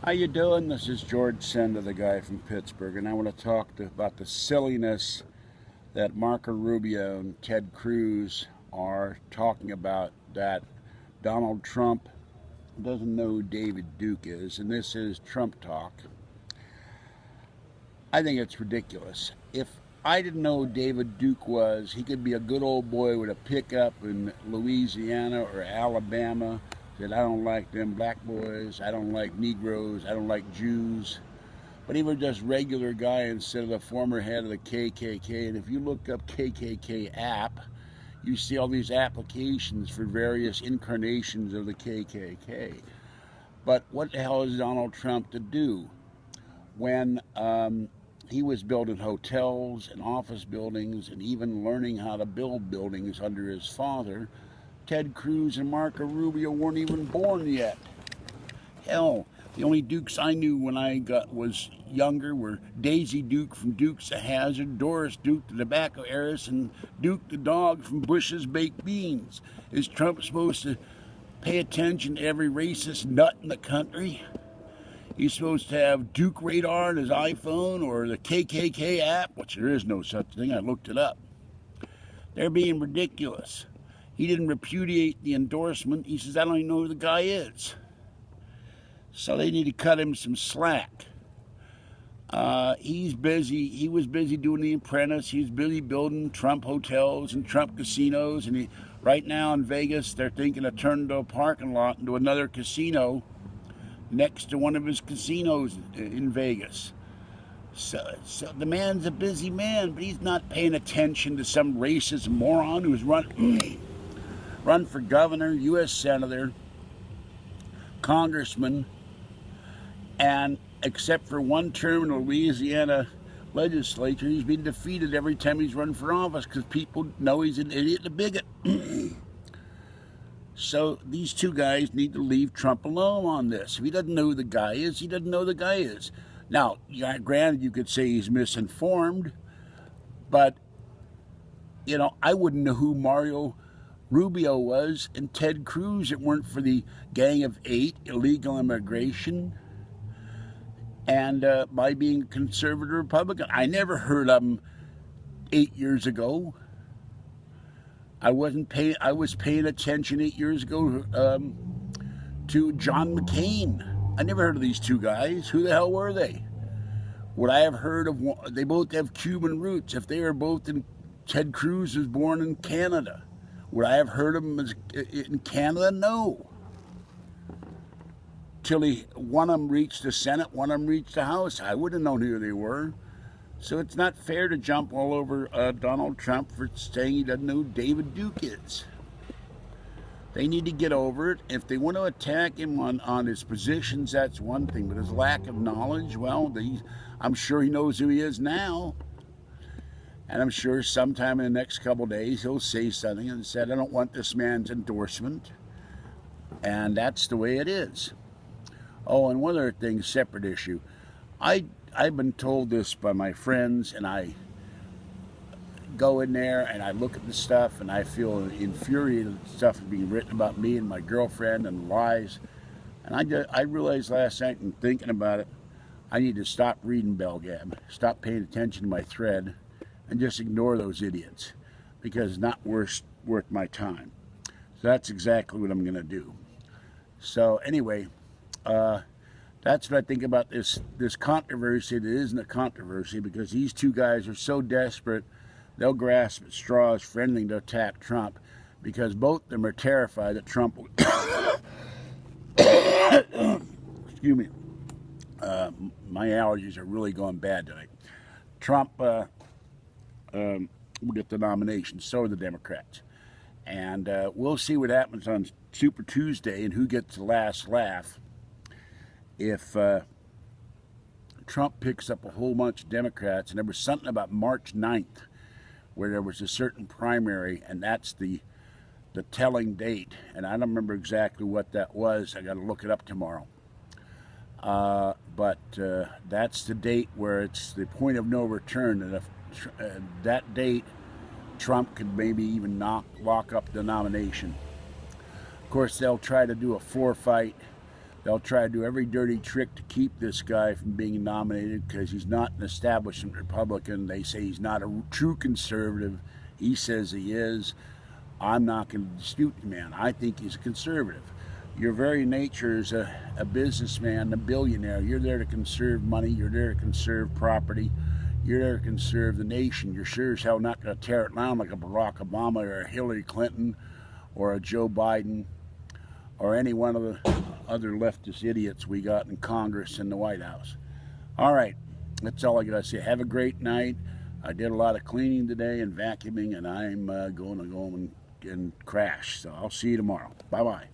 How you doing? This is George Senda, the guy from Pittsburgh, and I want to talk about the silliness that Marco Rubio and Ted Cruz are talking about, that Donald Trump doesn't know who David Duke is, and this is Trump talk. I think it's ridiculous. If I didn't know who David Duke was, he could be a good old boy with a pickup in Louisiana or Alabama. Said, I don't like them black boys, I don't like Negroes, I don't like Jews. But he was just regular guy instead of the former head of the KKK. And if you look up KKK app, you see all these applications for various incarnations of the KKK. But what the hell is Donald Trump to do when he was building hotels and office buildings and even learning how to build buildings under his father? Ted Cruz and Marco Rubio weren't even born yet. Hell, the only Dukes I knew when I was younger were Daisy Duke from Dukes of Hazzard, Doris Duke the tobacco heiress, and Duke the dog from Bush's Baked Beans. Is Trump supposed to pay attention to every racist nut in the country? He's supposed to have Duke radar on his iPhone or the KKK app, which there is no such thing. I looked it up. They're being ridiculous. He didn't repudiate the endorsement. He says, I don't even know who the guy is. So they need to cut him some slack. He's busy. He was busy doing The Apprentice. He's busy building Trump hotels and Trump casinos. And right now in Vegas, they're thinking of turning a parking lot into another casino next to one of his casinos in Vegas. So the man's a busy man, but he's not paying attention to some racist moron who's run for governor, U.S. senator, congressman, and except for one term in the Louisiana legislature, he's been defeated every time he's run for office because people know he's an idiot and a bigot. So these two guys need to leave Trump alone on this. If he doesn't know who the guy is, he doesn't know who the guy is. Now, granted, you could say he's misinformed, but, you know, I wouldn't know who Mario Rubio was and Ted Cruz if it weren't for the Gang of Eight, illegal immigration, and by being a conservative Republican. I never heard of him 8 years ago. I was paying attention 8 years ago to John McCain. I never heard of these two guys. Who the hell were they? Would I have heard of one? They both have Cuban roots. If they were both in, Ted Cruz was born in Canada. Would I have heard of them in Canada? No. Till one of them reached the Senate, one of them reached the House. I wouldn't have known who they were. So it's not fair to jump all over Donald Trump for saying he doesn't know who David Duke is. They need to get over it. If they want to attack him on his positions, that's one thing. But his lack of knowledge, well, I'm sure he knows who he is now. And I'm sure sometime in the next couple of days he'll say something and said, I don't want this man's endorsement. And that's the way it is. Oh, and one other thing, separate issue. I've been told this by my friends, and I go in there and I look at the stuff and I feel infuriated that stuff is being written about me and my girlfriend and lies. And I realized last night in thinking about it, I need to stop reading Belgab, stop paying attention to my thread, and just ignore those idiots because it's not worth my time. So that's exactly what I'm going to do. So anyway, that's what I think about this controversy that isn't a controversy, because these two guys are so desperate they'll grasp at straws for anything to attack Trump, because both of them are terrified that Trump will excuse me, my allergies are really going bad tonight. Trump will get the nomination, so are the Democrats. And we'll see what happens on Super Tuesday and who gets the last laugh. If Trump picks up a whole bunch of Democrats, and there was something about March 9th where there was a certain primary, and that's the telling date, and I don't remember exactly what that was. I got to look it up tomorrow. But that's the date where it's the point of no return, and if that date, Trump could maybe even lock up the nomination. Of course, they'll try to do a four-fight They'll try to do every dirty trick to keep this guy from being nominated because he's not an establishment Republican. They say he's not a true conservative. He says he is. I'm not going to dispute the man. I think he's a conservative. Your very nature is a businessman, a billionaire. You're there to conserve money. You're there to conserve property. You're there to conserve the nation. You're sure as hell not going to tear it down like a Barack Obama or a Hillary Clinton or a Joe Biden or any one of the other leftist idiots we got in Congress and the White House. All right, that's all I got to say. Have a great night. I did a lot of cleaning today and vacuuming, and I'm going to go and crash. So I'll see you tomorrow. Bye-bye.